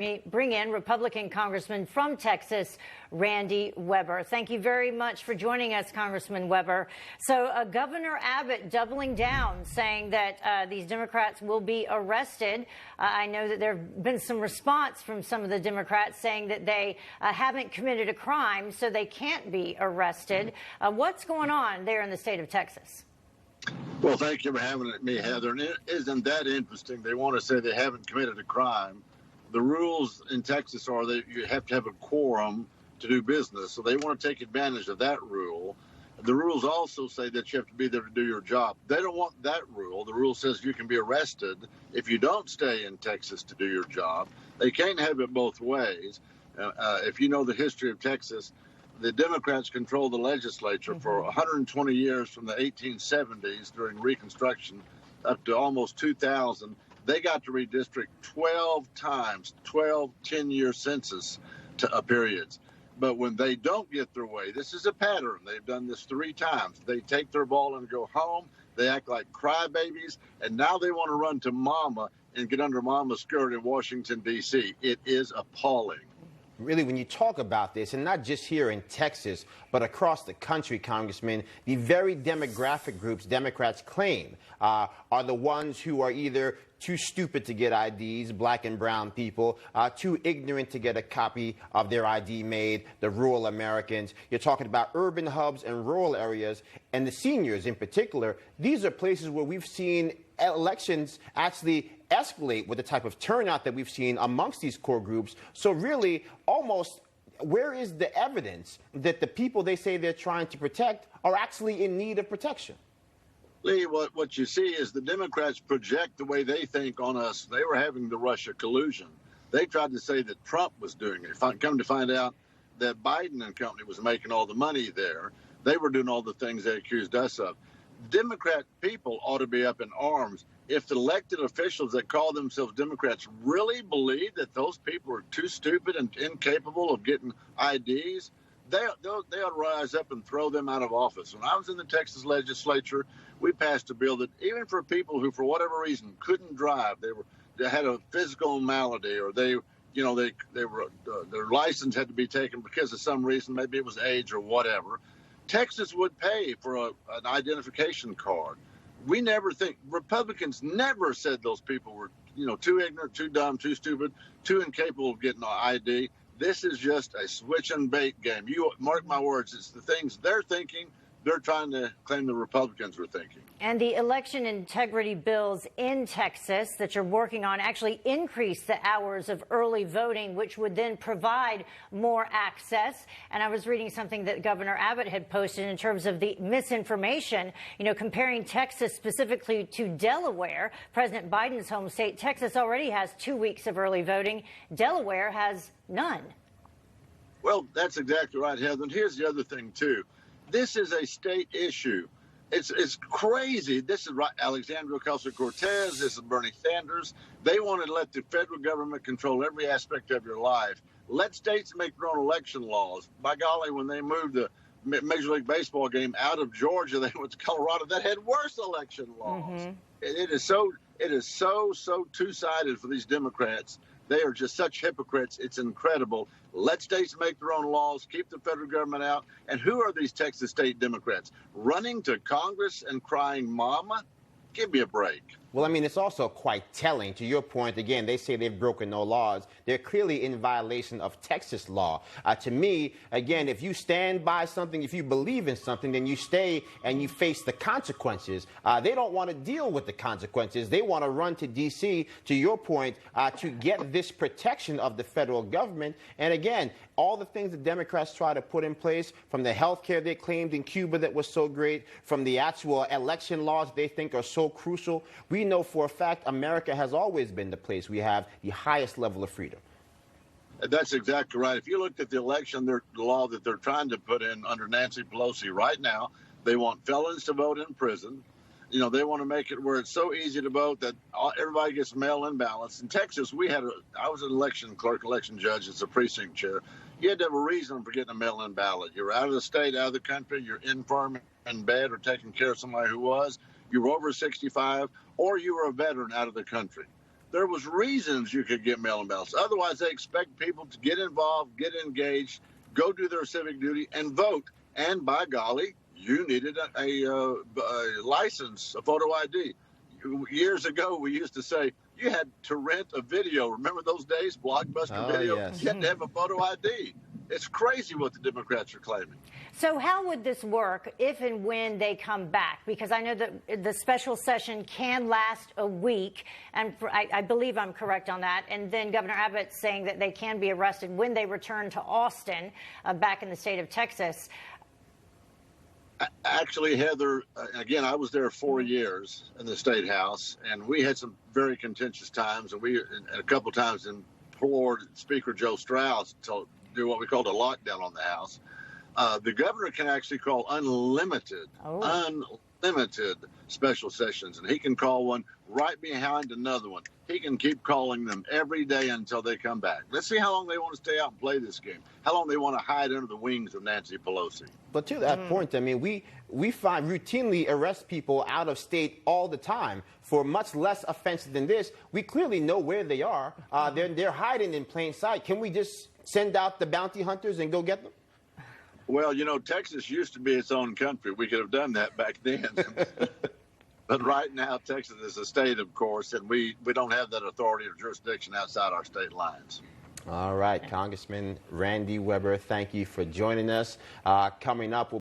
Bring in Republican Congressman from Texas, Randy Weber. Thank you very much for joining us, Congressman Weber. So Governor Abbott doubling down, saying that these Democrats will be arrested. I know that there have been some response from some of the Democrats saying that they haven't committed a crime, so they can't be arrested. What's going on there in the state of Texas? Well, thank you for having me, Heather. And isn't that interesting? They want to say they haven't committed a crime. The rules in Texas are that you have to have a quorum to do business, so they want to take advantage of that rule. The rules also say that you have to be there to do your job. They don't want that rule. The rule says you can be arrested if you don't stay in Texas to do your job. They can't have it both ways. If you know the history of Texas, the Democrats controlled the legislature for 120 years, from the 1870s during Reconstruction up to almost 2000. They got to redistrict 12 times, 12 10-year census periods. But when they don't get their way, this is a pattern. They've done this 3 times. They take their ball and go home. They act like crybabies, and now they want to run to mama and get under mama's skirt in Washington, D.C. It is appalling. Really, when you talk about this, and not just here in Texas, but across the country, Congressman, the very demographic groups Democrats claim are the ones who are either too stupid to get IDs, black and brown people, too ignorant to get a copy of their ID made, the rural Americans. You're talking about urban hubs and rural areas, and the seniors in particular. These are places where we've seen elections actually escalate with the type of turnout that we've seen amongst these core groups. So really, almost, where is the evidence that the people they say they're trying to protect are actually in need of protection? Lee, what you see is the Democrats project the way they think on us. They were having the Russia collusion. They tried to say that Trump was doing it. Come to find out that Biden and company was making all the money there. They were doing all the things they accused us of. Democrat people ought to be up in arms. If the elected officials that call themselves Democrats really believe that those people are too stupid and incapable of getting IDs, they ought to rise up and throw them out of office. When I was in the Texas legislature, we passed a bill that even for people who, for whatever reason, couldn't drive, they had a physical malady, or they were their license had to be taken because of some reason, maybe it was age or whatever. Texas would pay for an identification card. We never think, Republicans never said those people were, too ignorant, too dumb, too stupid, too incapable of getting an ID. This is just a switch and bait game. You mark my words, it's the things they're thinking, they're trying to claim the Republicans were thinking. And the election integrity bills in Texas that you're working on actually increase the hours of early voting, which would then provide more access. And I was reading something that Governor Abbott had posted in terms of the misinformation, comparing Texas specifically to Delaware, President Biden's home state. Texas already has 2 weeks of early voting. Delaware has none. Well, that's exactly right, Heather. And here's the other thing, too. This is a state issue. It's crazy. This is Alexandria Ocasio-Cortez. This is Bernie Sanders. They want to let the federal government control every aspect of your life. Let states make their own election laws. By golly, when they moved the Major League Baseball game out of Georgia, they went to Colorado. That had worse election laws. It is so two-sided for these Democrats. They are just such hypocrites. It's incredible. Let states make their own laws, keep the federal government out. And who are these Texas state Democrats? Running to Congress and crying, "Mama"? Give me a break. Well, I mean, it's also quite telling. To your point, again, they say they've broken no laws. They're clearly in violation of Texas law. To me, again, if you stand by something, if you believe in something, then you stay and you face the consequences. They don't want to deal with the consequences. They want to run to D.C., to your point, to get this protection of the federal government. And again, all the things the Democrats try to put in place, from the health care they claimed in Cuba that was so great, from the actual election laws they think are so crucial, we know for a fact America has always been the place we have the highest level of freedom. That's exactly right. If you looked at the election law that they're trying to put in under Nancy Pelosi right now, they want felons to vote in prison. They want to make it where it's so easy to vote that everybody gets mail-in ballots. In Texas, I was an election clerk, election judge as a precinct chair. You had to have a reason for getting a mail-in ballot. You're out of the state, out of the country, you're infirm, in bed, or taking care of somebody who was. You were over 65, or you were a veteran out of the country. there was reasons you could get mail-in ballots. Otherwise, they expect people to get involved, get engaged, go do their civic duty, and vote. And by golly, you needed a license, a photo ID. Years ago, we used to say you had to rent a video. Remember those days, Blockbuster video? Yes. You had to have a photo ID. It's crazy what the Democrats are claiming. So how would this work if and when they come back? Because I know that the special session can last a week, and I believe I'm correct on that. And then Governor Abbott's saying that they can be arrested when they return to Austin, back in the state of Texas. Actually, Heather, again, I was there 4 years in the State House, and we had some very contentious times, and a couple times implored Speaker Joe Strauss to do what we called a lockdown on the House. The governor can actually call unlimited special sessions, and he can call one right behind another one. He can keep calling them every day until they come back. Let's see how long they want to stay out and play this game, how long they want to hide under the wings of Nancy Pelosi. But to that point, I mean, we routinely arrest people out of state all the time for much less offensive than this. We clearly know where they are. They're hiding in plain sight. Can we just send out the bounty hunters and go get them? Well, you know, Texas used to be its own country. We could have done that back then. But right now, Texas is a state, of course, and we don't have that authority or jurisdiction outside our state lines. All right, Congressman Randy Weber, thank you for joining us. Coming up, we'll